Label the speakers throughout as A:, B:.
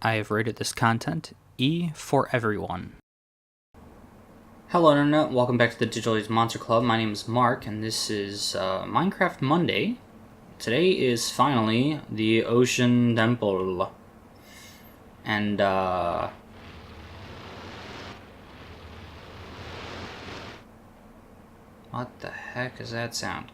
A: I have rated this content E for everyone. Hello Internet, welcome back to the Digital Age Monster Club. My name is Mark, and this is Minecraft Monday. Today is finally the Ocean Temple. And, what the heck is that sound?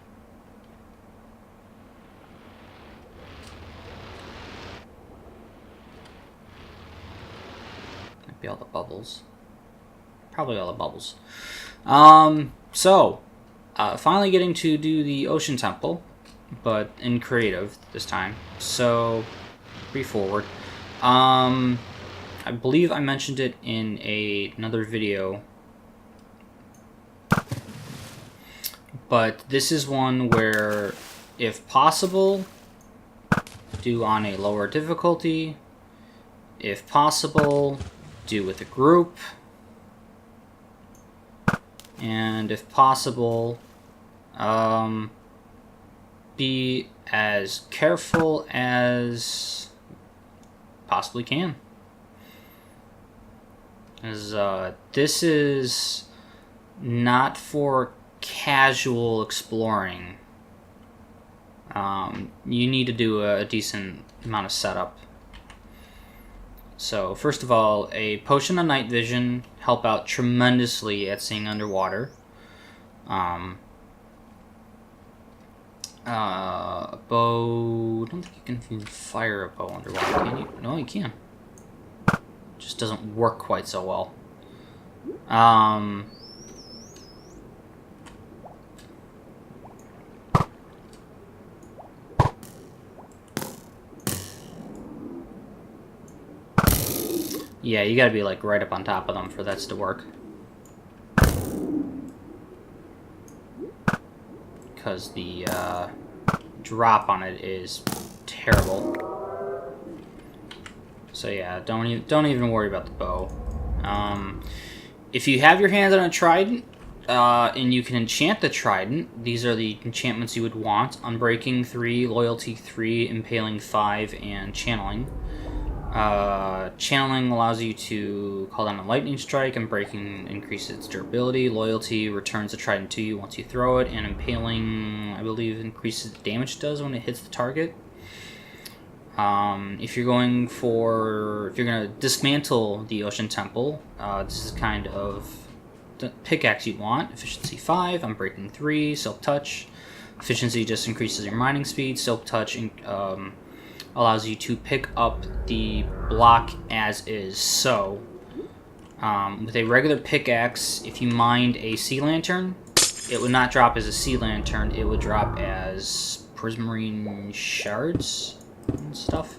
A: Might be all the bubbles. Probably all the bubbles. Finally getting to do the Ocean Temple, but in creative this time. So, pretty forward. I believe I mentioned it in another video, but this is one where, if possible, do on a lower difficulty. If possible, do with a group. And if possible, be as careful as possibly can. As this is not for casual exploring. You need to do a decent amount of setup. So first of all, a potion of night vision help out tremendously at seeing underwater. A bow, I don't think you can fire a bow underwater, can you? No, you can. Just doesn't work quite so well. Yeah, you gotta be like right up on top of them for that to work. Because the drop on it is terrible. So yeah, don't even worry about the bow. If you have your hands on a trident, and you can enchant the trident, these are the enchantments you would want: Unbreaking 3, Loyalty 3, Impaling 5, and Channeling. Channeling allows you to call down a lightning strike, and Unbreaking increases its durability. Loyalty returns the trident to you once you throw it, and Impaling, I believe, increases the damage it does when it hits the target. If you're going to dismantle the Ocean Temple, this is kind of the pickaxe you want. Efficiency 5, Unbreaking 3, Silk Touch. Efficiency just increases your mining speed. Silk Touch allows you to pick up the block as is. So, with a regular pickaxe, if you mined a sea lantern, it would not drop as a sea lantern. It would drop as prismarine shards and stuff.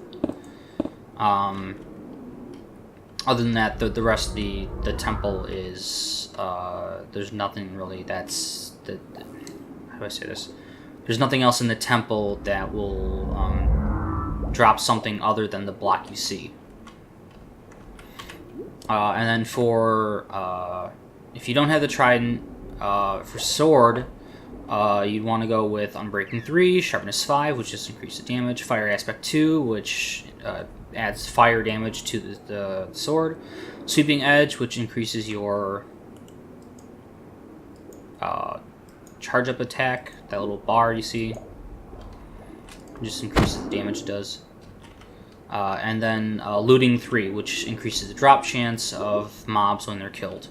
A: Other than that, the rest of the temple is there's nothing really that's how do I say this? There's nothing else in the temple that will drop something other than the block you see. And then for if you don't have the trident, for sword, you'd want to go with Unbreaking 3, Sharpness 5, which just increases damage, Fire Aspect 2, which adds fire damage to the sword, Sweeping Edge, which increases your charge up attack, that little bar you see, just increases the damage it does. And then Looting 3, which increases the drop chance of mobs when they're killed.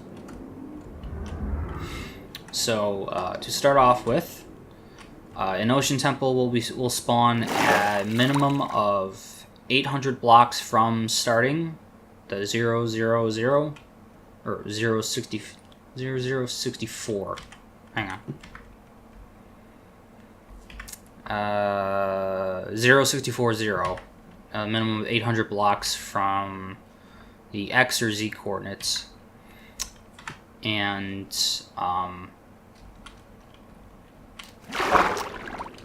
A: So to start off with, an Ocean Temple will spawn a minimum of 800 blocks from starting the 000 or 0064. Hang on. 0640. A minimum of 800 blocks from the X or Z coordinates. And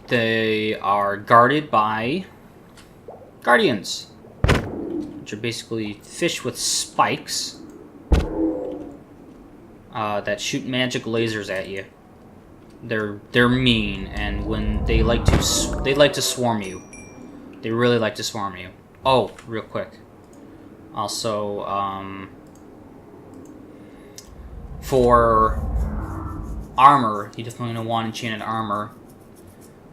A: they are guarded by guardians, which are basically fish with spikes that shoot magic lasers at you. They're mean, and when they like to swarm you. They really like to swarm you. Oh, real quick. Also, for armor, you definitely going to want enchanted armor.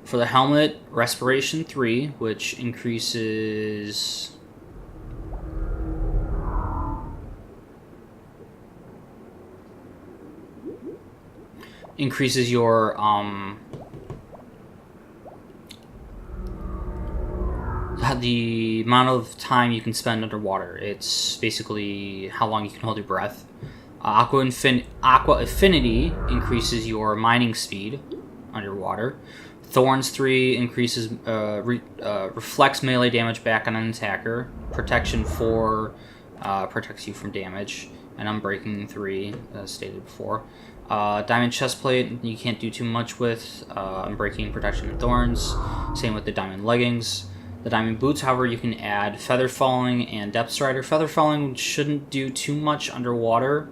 A: For the helmet, Respiration 3, which increases... your the amount of time you can spend underwater. It's basically how long you can hold your breath. Aqua Affinity increases your mining speed underwater. Thorns 3 increases reflects melee damage back on an attacker. Protection 4 protects you from damage. And Unbreaking 3, as stated before. Diamond Chestplate, you can't do too much with. Unbreaking, Protection, and Thorns. Same with the Diamond Leggings. The Diamond Boots, however, you can add Feather Falling and Depth Strider. Feather Falling shouldn't do too much underwater,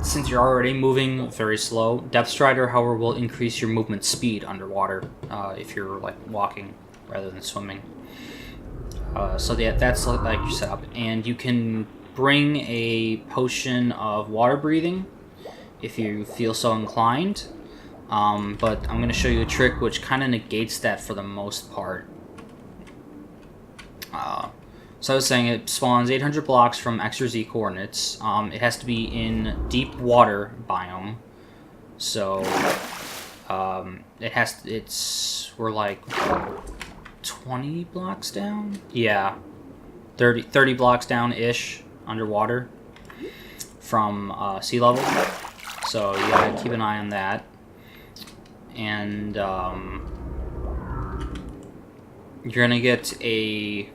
A: since you're already moving very slow. Depth Strider, however, will increase your movement speed underwater if you're like walking rather than swimming. So yeah, that's like your setup. And you can bring a potion of water breathing if you feel so inclined. But I'm going to show you a trick which kind of negates that for the most part. So I was saying it spawns 800 blocks from X or Z coordinates. It has to be in deep water biome. So we're like 20 blocks down? Yeah. 30 blocks down-ish underwater from sea level. So you gotta keep an eye on that. And you're gonna get a...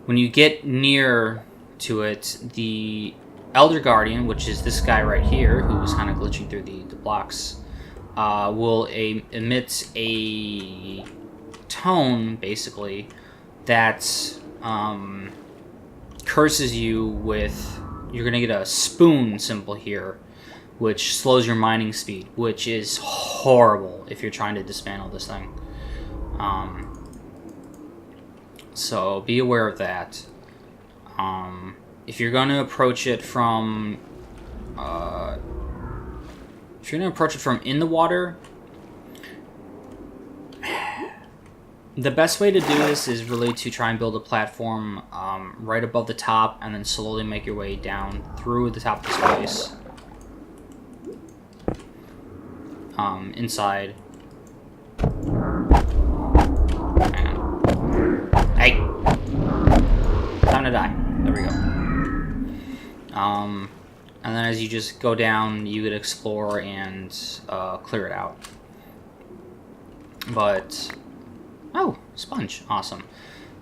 A: When you get near to it, the Elder Guardian, which is this guy right here, who's kind of glitching through the blocks, will emit a tone, basically, that curses you with... You're going to get a spoon symbol here, which slows your mining speed, which is horrible if you're trying to dismantle this thing. So be aware of that. If you're going to approach it from... if you're going to approach it from in the water... The best way to do this is really to try and build a platform right above the top and then slowly make your way down through the top of the space. Inside. Hang on. Hey! Time to die. There we go. And then as you just go down, you could explore and clear it out. But... Oh, sponge. Awesome.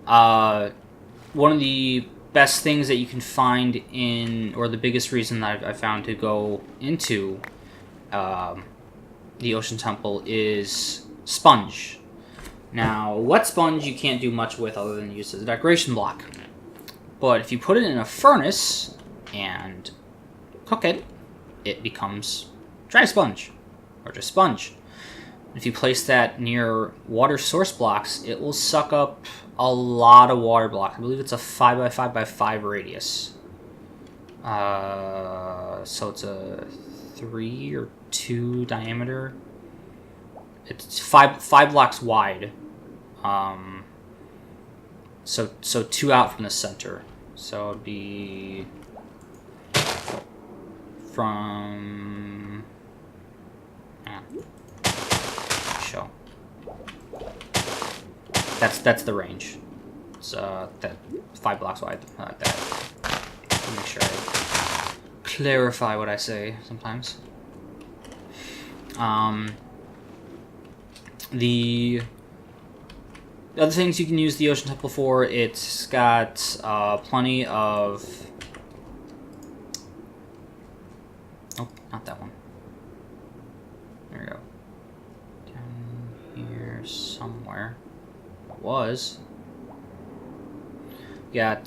A: One of the best things that you can find in, or the biggest reason that I found to go into the Ocean Temple is sponge. Now, wet sponge you can't do much with other than use as a decoration block. But if you put it in a furnace and cook it, it becomes dry sponge, or just sponge. If you place that near water source blocks, it will suck up a lot of water blocks. I believe it's a 5x5x5 radius. So it's a 3 or 2 diameter. It's five blocks wide. So 2 out from the center. So it'd be from... show. That's the range. It's that 5 blocks wide, like that. Make sure I clarify what I say sometimes. The other things you can use the Ocean Temple for, it's got plenty of... Oh, not that one. There we go. Down here somewhere. It was. Got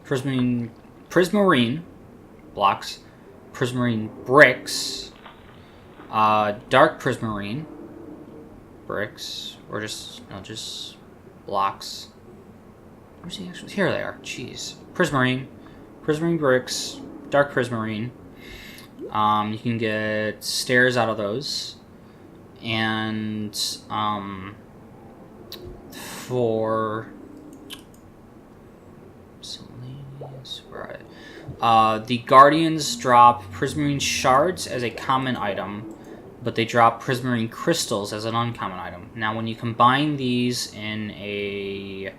A: Prismarine blocks, Prismarine bricks, dark Prismarine bricks, or just blocks. Where's he actually? Here they are. Jeez. Prismarine. Prismarine bricks. Dark Prismarine. You can get stairs out of those. And, for... Right. The Guardians drop Prismarine shards as a common item, but they drop Prismarine crystals as an uncommon item. Now, when you combine these in a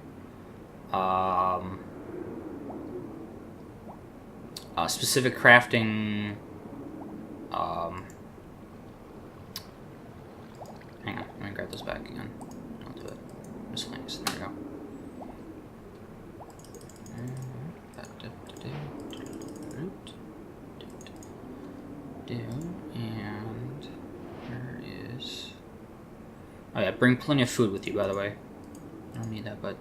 A: specific crafting, hang on, let me grab those back again. I'll do it. Miscellaneous. There we go. And there is. Oh yeah, bring plenty of food with you, by the way. I don't need that, but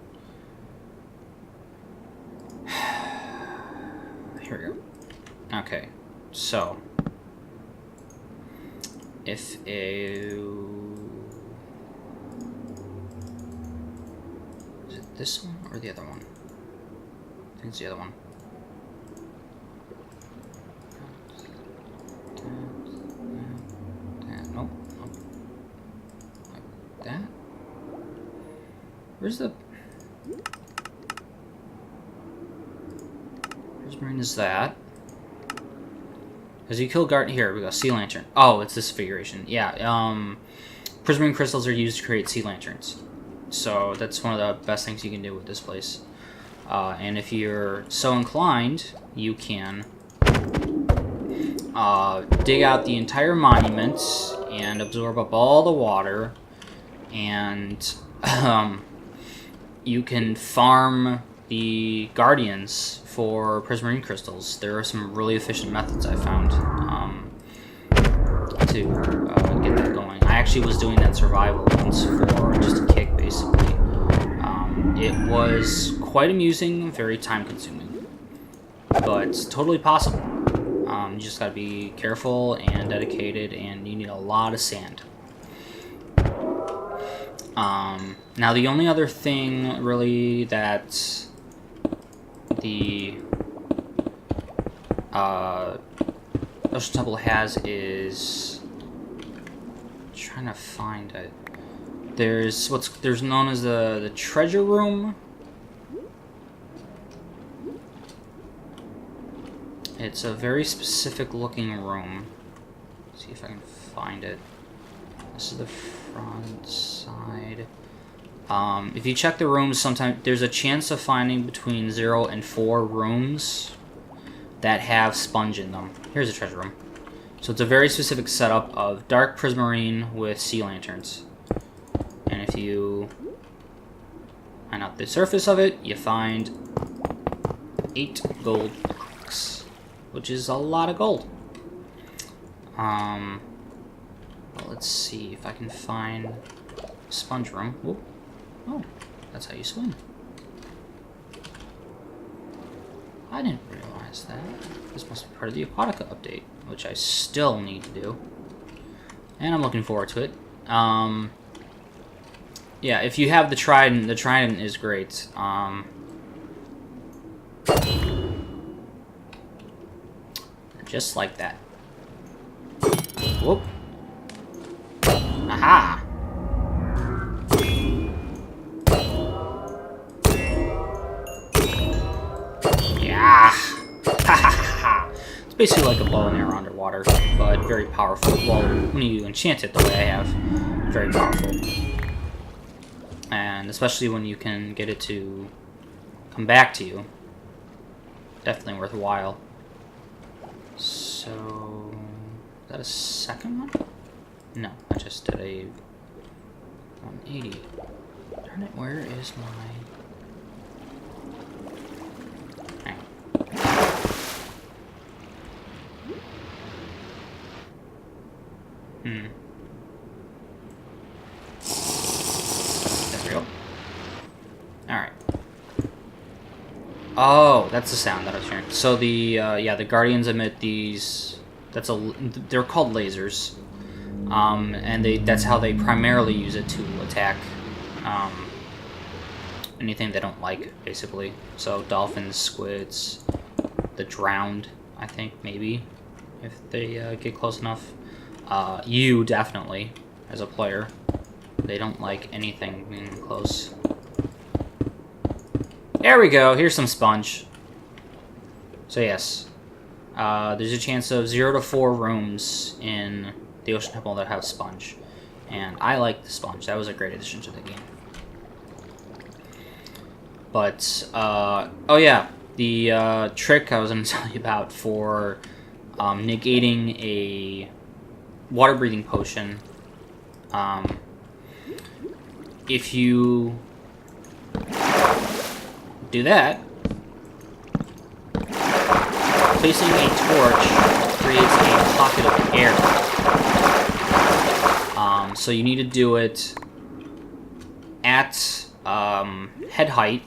A: here we go. Okay, so if is it this one or the other one? I think it's the other one. Nope. Like that. Where's the Prismarine is that? As you kill guard, here we go. Sea lantern. Oh, it's this configuration. Yeah. Prismarine crystals are used to create sea lanterns, so that's one of the best things you can do with this place. And if you're so inclined, you can dig out the entire monument and absorb up all the water, and you can farm the Guardians for Prismarine crystals. There are some really efficient methods I found to get that going. I actually was doing that in survival once for just a kick, basically. It was quite amusing, very time-consuming, but totally possible. You just gotta be careful and dedicated, and you need a lot of sand. Now, the only other thing, really, that the Ocean Temple has is... I'm trying to find it. There's known as the treasure room. It's a very specific looking room. Let's see if I can find it. This is the front side. If you check the rooms, sometimes there's a chance of finding between 0 and 4 rooms that have sponge in them. Here's a treasure room. So it's a very specific setup of dark prismarine with sea lanterns. And if you find out the surface of it, you find 8 gold blocks, which is a lot of gold. Well, let's see if I can find sponge room. Whoop. Oh, that's how you swim. I didn't realize that. This must be part of the Aquatica update, which I still need to do. And I'm looking forward to it. Yeah, if you have the trident is great. Just like that. Whoop. Aha! Yeah! Ha ha ha! It's basically like a bow and arrow underwater, but very powerful. Well, when you enchant it the way I have, very powerful. And especially when you can get it to come back to you. Definitely worthwhile. So... is that a second one? No, I just did a 180. Darn it, where is my... hang on. There we go. Alright. Oh, that's the sound that I was hearing. So the, yeah, the Guardians emit these... they're called lasers. And that's how they primarily use it to attack anything they don't like, basically. So dolphins, squids, the drowned, I think, maybe, if they get close enough. You, definitely, as a player. They don't like anything being close. There we go, here's some sponge. So yes, there's a chance of 0 to 4 rooms in the Ocean Temple that have sponge. And I like the sponge, that was a great addition to the game. But, oh yeah, the trick I was going to tell you about for negating a water-breathing potion, if you do that, placing a torch creates a pocket of air. So you need to do it at head height.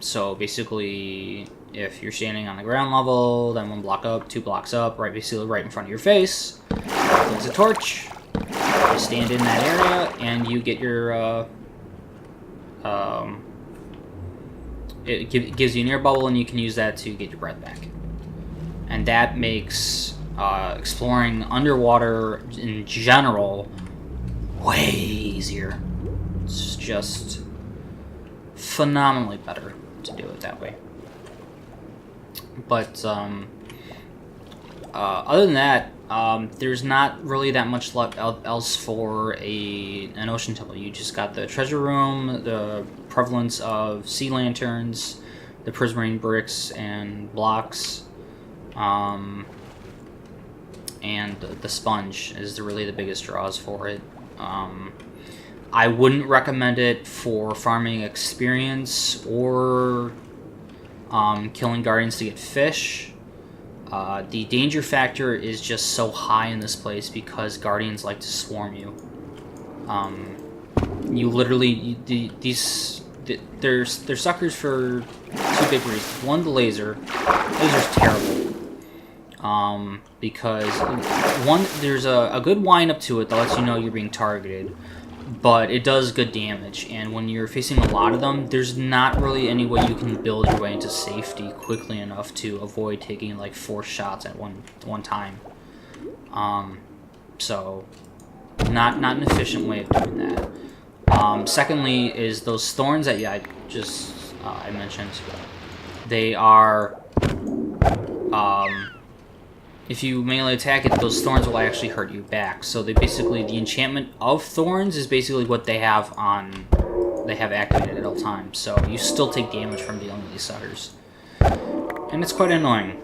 A: So basically, if you're standing on the ground level, then 1 block up, 2 blocks up, right, basically right in front of your face, place a torch, you stand in that area, and you get your it gives you an air bubble, and you can use that to get your breath back. And that makes exploring underwater in general way easier. It's just phenomenally better to do it that way. But other than that, there's not really that much else for an ocean temple. You just got the treasure room, the prevalence of sea lanterns, the prismarine bricks and blocks, and the sponge is really the biggest draws for it. I wouldn't recommend it for farming experience or killing guardians to get fish. The danger factor is just so high in this place because guardians like to swarm you. You literally they're suckers for 2 big reasons. One, the laser. Laser's terrible. Because one, there's a good wind up to it that lets you know you're being targeted, but it does good damage, and when you're facing a lot of them, there's not really any way you can build your way into safety quickly enough to avoid taking like 4 shots at one time. So not an efficient way of doing that. Secondly is those thorns that I mentioned. They are if you melee attack it, those thorns will actually hurt you back. So the enchantment of thorns is basically what they have activated at all times. So you still take damage from dealing with these suckers, and it's quite annoying.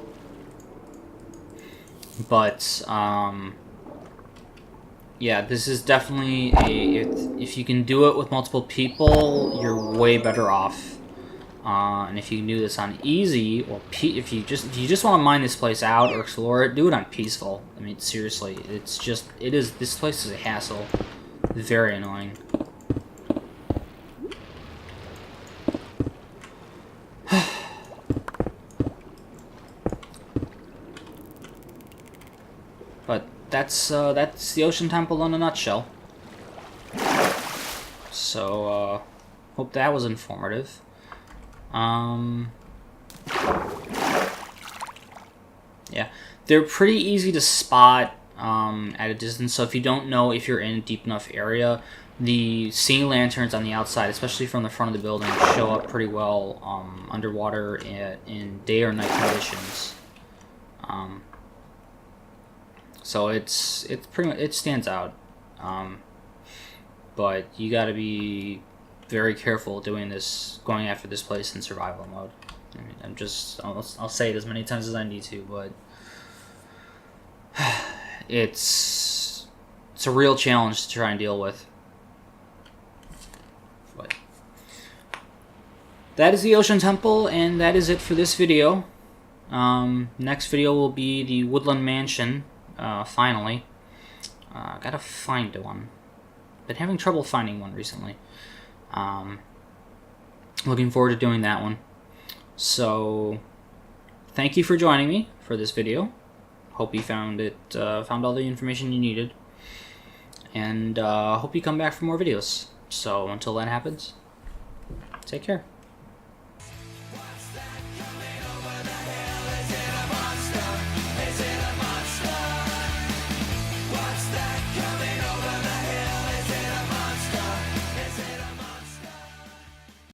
A: But yeah, this is definitely if you can do it with multiple people, you're way better off. And if you can do this on easy, or if you just want to mine this place out or explore it, do it on peaceful. I mean, seriously, this place is a hassle. Very annoying. But that's the Ocean Temple in a nutshell. So hope that was informative. Yeah, they're pretty easy to spot at a distance, so if you don't know if you're in a deep enough area, the sea lanterns on the outside, especially from the front of the building, show up pretty well underwater in day or night conditions. So it stands out, but you gotta be very careful going after this place in survival mode. I mean, I'll say it as many times as I need to, but it's a real challenge to try and deal with. But that is the Ocean Temple, and that is it for this video. Next video will be the Woodland Mansion. Finally, gotta find one. Been having trouble finding one recently. Looking forward to doing that one. So, thank you for joining me for this video. Hope you found all the information you needed, and hope you come back for more videos. So until that happens, Take care.